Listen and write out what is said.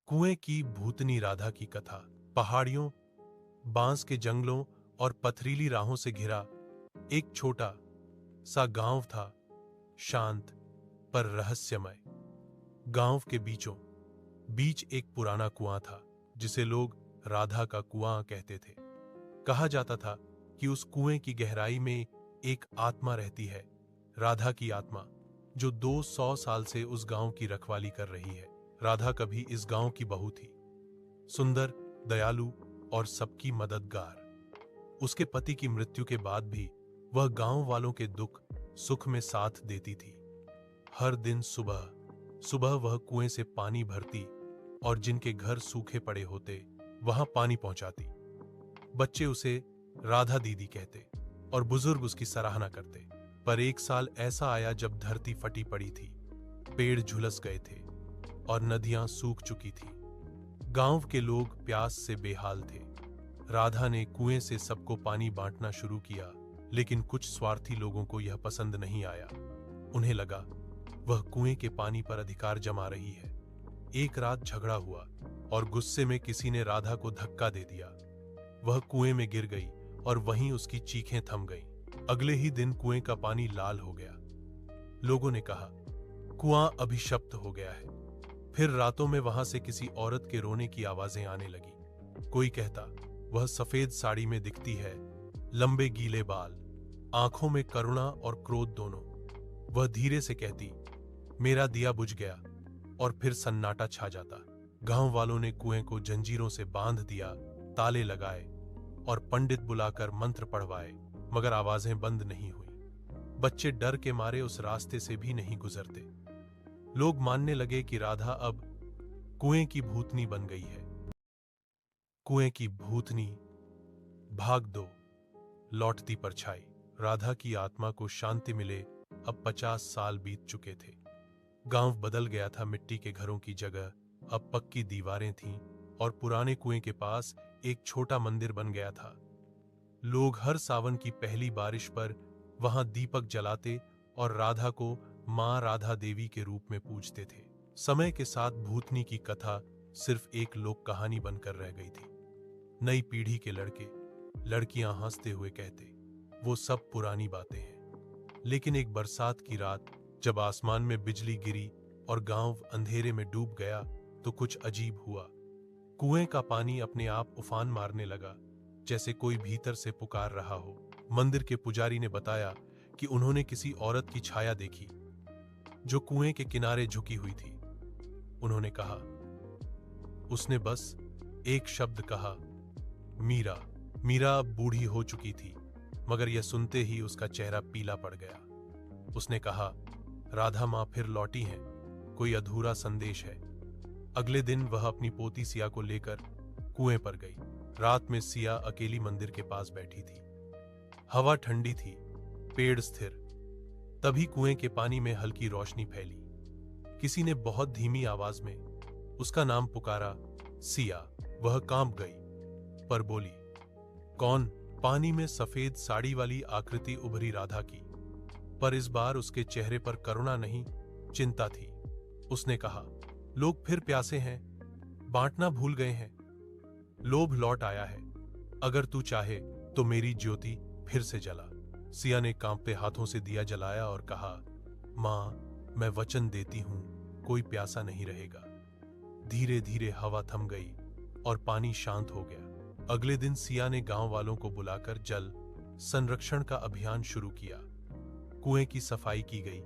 कुएं की भूतनी राधा की कथा। पहाड़ियों, बांस के जंगलों और पथरीली राहों से घिरा एक छोटा सा गांव था, शांत पर रहस्यमय। गांव के बीचों बीच एक पुराना कुआं था, जिसे लोग राधा का कुआं कहते थे। कहा जाता था कि उस कुएं की गहराई में एक आत्मा रहती है, राधा की आत्मा, जो 200 साल से उस गांव की रखवाली कर रही है। राधा कभी इस गांव की बहू थी, सुंदर, दयालु और सबकी मददगार। उसके पति की मृत्यु के बाद भी वह गांव वालों के दुख सुख में साथ देती थी। हर दिन सुबह सुबह वह कुएं से पानी भरती और जिनके घर सूखे पड़े होते वहां पानी पहुंचाती। बच्चे उसे राधा दीदी कहते और बुजुर्ग उसकी सराहना करते। पर एक साल ऐसा आया जब धरती फटी पड़ी थी, पेड़ झुलस गए थे और नदियां सूख चुकी थी। गांव के लोग प्यास से बेहाल थे। राधा ने कुएं से सबको पानी बांटना शुरू किया, लेकिन कुछ स्वार्थी लोगों को यह पसंद नहीं आया। उन्हें लगा वह कुएं के पानी पर अधिकार जमा रही है। एक रात झगड़ा हुआ और गुस्से में किसी ने राधा को धक्का दे दिया। वह कुएं में गिर गई और वहीं उसकी चीखें थम गईं। अगले ही दिन कुएं का पानी लाल हो गया। लोगों ने कहा, कुआं अभिशप्त हो गया है। फिर रातों में वहां से किसी औरत के रोने की आवाजें आने लगी। कोई कहता, वह सफेद साड़ी में दिखती है, लंबे गीले बाल, आंखों में करुणा और क्रोध दोनों। वह धीरे से कहती, मेरा दिया बुझ गया, और फिर सन्नाटा छा जाता। गांव वालों ने कुएं को जंजीरों से बांध दिया, ताले लगाए और पंडित बुलाकर मंत्र पढ़वाए, मगर आवाजें बंद नहीं हुई। बच्चे डर के मारे उस रास्ते से भी नहीं गुजरते। लोग मानने लगे कि राधा अब कुएं की भूतनी बन गई है। कुएं की भूतनी, भाग 2, लौटती परछाई। राधा की आत्मा को शांति मिले अब 50 साल बीत चुके थे। गांव बदल गया था। मिट्टी के घरों की जगह अब पक्की दीवारें थीं और पुराने कुएं के पास एक छोटा मंदिर बन गया था। लोग हर सावन की पहली बारिश पर वहां दीपक जलाते और राधा को मां राधा देवी के रूप में पूजते थे। समय के साथ भूतनी की कथा सिर्फ एक लोक कहानी बनकर रह गई थी। नई पीढ़ी के लड़के लड़कियां हंसते हुए कहते, वो सब पुरानी बातें हैं। लेकिन एक बरसात की रात जब आसमान में बिजली गिरी और गांव अंधेरे में डूब गया, तो कुछ अजीब हुआ। कुएं का पानी अपने आप उफान मारने लगा, जैसे कोई भीतर से पुकार रहा हो। मंदिर के पुजारी ने बताया कि उन्होंने किसी औरत की छाया देखी, जो कुएं के किनारे झुकी हुई थी। उन्होंने कहा, उसने बस एक शब्द कहा, मीरा। मीरा अब बूढ़ी हो चुकी थी, मगर यह सुनते ही उसका चेहरा पीला पड़ गया। उसने कहा, राधा मां फिर लौटी हैं, कोई अधूरा संदेश है। अगले दिन वह अपनी पोती सिया को लेकर कुएं पर गई। रात में सिया अकेली मंदिर के पास बैठी थी। हवा ठंडी थी, पेड़ स्थिर। तभी कुएं के पानी में हल्की रोशनी फैली। किसी ने बहुत धीमी आवाज में उसका नाम पुकारा, सिया। वह कांप गई, पर बोली, कौन? पानी में सफेद साड़ी वाली आकृति उभरी, राधा की। पर इस बार उसके चेहरे पर करुणा नहीं, चिंता थी। उसने कहा, लोग फिर प्यासे हैं, बांटना भूल गए हैं, लोभ लौट आया है। अगर तू चाहे तो मेरी ज्योति फिर से जला। सिया ने कांपते हाथों से दिया जलाया और कहा, मां, मैं वचन देती हूं, कोई प्यासा नहीं रहेगा। धीरे धीरे हवा थम गई और पानी शांत हो गया। अगले दिन सिया ने गांव वालों को बुलाकर जल संरक्षण का अभियान शुरू किया। कुएं की सफाई की गई,